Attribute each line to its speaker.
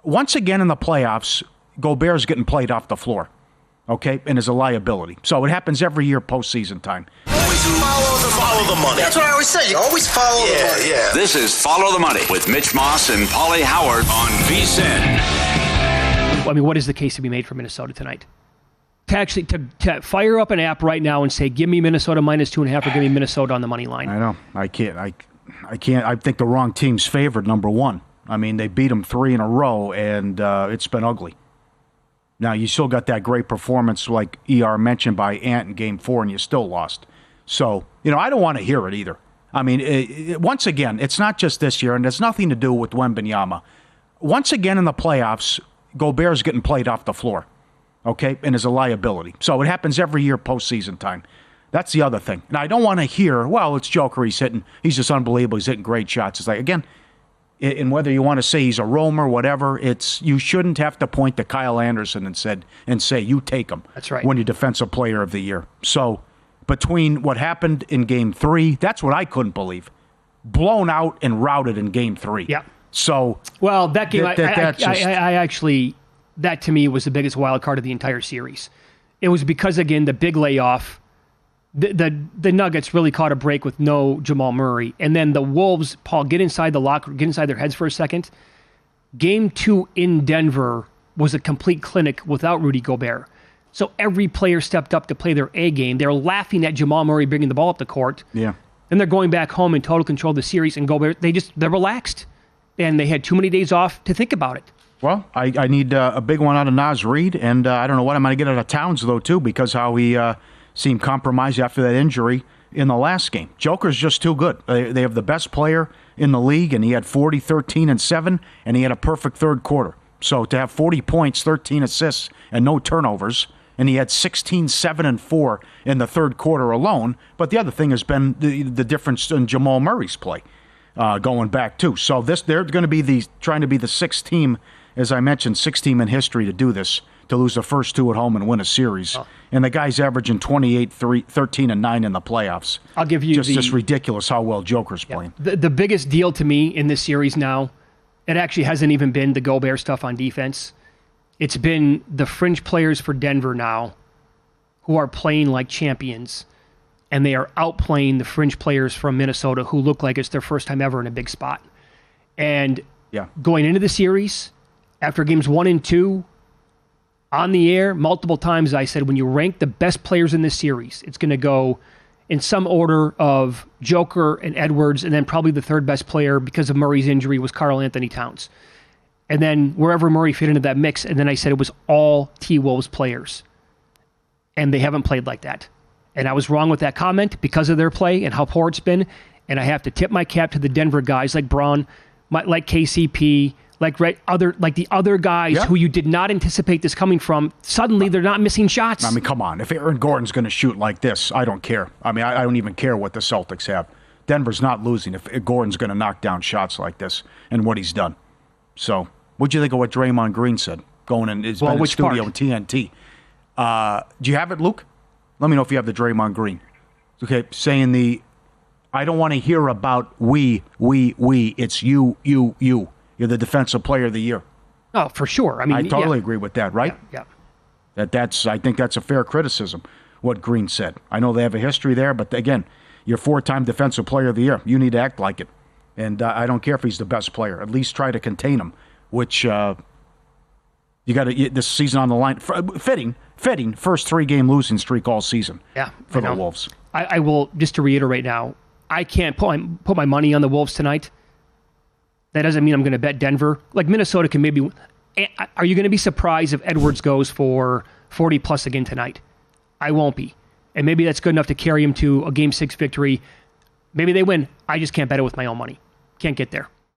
Speaker 1: once again in the playoffs, Gobert's getting played off the floor, okay, and is a liability. So it happens every year postseason time.
Speaker 2: Always follow the money. That's what I always say. You always follow the money. Yeah.
Speaker 3: This is Follow the Money with Mitch Moss and Paulie Howard on VSiN.
Speaker 4: I mean, what is the case to be made for Minnesota tonight? To fire up an app right now and say, give me Minnesota minus 2.5 or give me Minnesota on the money line.
Speaker 1: I know. I can't. I think the wrong team's favored, number one. I mean, they beat them 3 in a row, and it's been ugly. Now, you still got that great performance like ER mentioned by Ant in Game 4, and you still lost. So, I don't want to hear it either. I mean, once again, it's not just this year, and it has nothing to do with Wembanyama. Once again in the playoffs, Gobert's getting played off the floor, okay, and is a liability. So it happens every year postseason time. That's the other thing. And I don't want to hear, well, it's Joker, he's just unbelievable, he's hitting great shots. It's like, again, and whether you want to say he's a roamer, whatever, you shouldn't have to point to Kyle Anderson and say, you take him.
Speaker 4: That's right.
Speaker 1: When you're Defensive Player of the Year. So between what happened in Game 3, that's what I couldn't believe. Blown out and routed in Game 3.
Speaker 4: Yeah.
Speaker 1: So,
Speaker 4: well, that game, I actually, that to me was the biggest wild card of the entire series. It was because, again, the big layoff, the Nuggets really caught a break with no Jamal Murray. And then the Wolves, Paul, get inside their heads for a second. Game 2 in Denver was a complete clinic without Rudy Gobert. So every player stepped up to play their A game. They're laughing at Jamal Murray bringing the ball up the court.
Speaker 1: Yeah.
Speaker 4: Then they're going back home in total control of the series, and Gobert, they're relaxed. And they had too many days off to think about it.
Speaker 1: Well, I need a big one out of Naz Reid, and I don't know what I'm going to get out of Towns, though, too, because how he seemed compromised after that injury in the last game. Joker's just too good. They have the best player in the league, and he had 40, 13, and 7, and he had a perfect third quarter. So to have 40 points, 13 assists, and no turnovers, and he had 16, 7, and 4 in the third quarter alone. But the other thing has been the difference in Jamal Murray's play. Going back too. So they're going to be trying to be the sixth team, as I mentioned, sixth team in history to do this, to lose the first 2 at home and win a series. Oh. And the guy's averaging 28, 13, and 9 in the playoffs.
Speaker 4: I'll give you
Speaker 1: just ridiculous how well Joker's playing.
Speaker 4: The biggest deal to me in this series now, it actually hasn't even been the Gobert stuff on defense. It's been the fringe players for Denver now who are playing like champions. And they are outplaying the fringe players from Minnesota who look like it's their first time ever in a big spot. And going into the series, after games 1 and 2, on the air, multiple times I said, when you rank the best players in this series, it's going to go in some order of Joker and Edwards, and then probably the third best player because of Murray's injury was Karl Anthony Towns. And then wherever Murray fit into that mix, and then I said it was all T-Wolves players. And they haven't played like that. And I was wrong with that comment because of their play and how poor it's been. And I have to tip my cap to the Denver guys like Braun, like KCP, like the other guys who you did not anticipate this coming from. Suddenly, they're not missing shots.
Speaker 1: I mean, come on. If Aaron Gordon's going to shoot like this, I don't care. I mean, I don't even care what the Celtics have. Denver's not losing if Gordon's going to knock down shots like this and what he's done. So, what'd you think of what Draymond Green said? Going in his studio in TNT. Do you have it, Luke? Let me know if you have the Draymond Green. Okay, saying I don't want to hear about we. It's you. You're the Defensive Player of the Year.
Speaker 4: Oh, for sure. I mean,
Speaker 1: I totally agree with that, right?
Speaker 4: Yeah.
Speaker 1: I think that's a fair criticism, what Green said. I know they have a history there, but again, you're 4-time Defensive Player of the Year. You need to act like it. And I don't care if he's the best player. At least try to contain him, which you got to this season on the line. Fitting first 3-game losing streak all season for the Wolves.
Speaker 4: I will, just to reiterate now, I can't put my money on the Wolves tonight. That doesn't mean I'm going to bet Denver. Like Minnesota can maybe. Are you going to be surprised if Edwards goes for 40 plus again tonight? I won't be. And maybe that's good enough to carry him to a Game 6 victory. Maybe they win. I just can't bet it with my own money. Can't get there.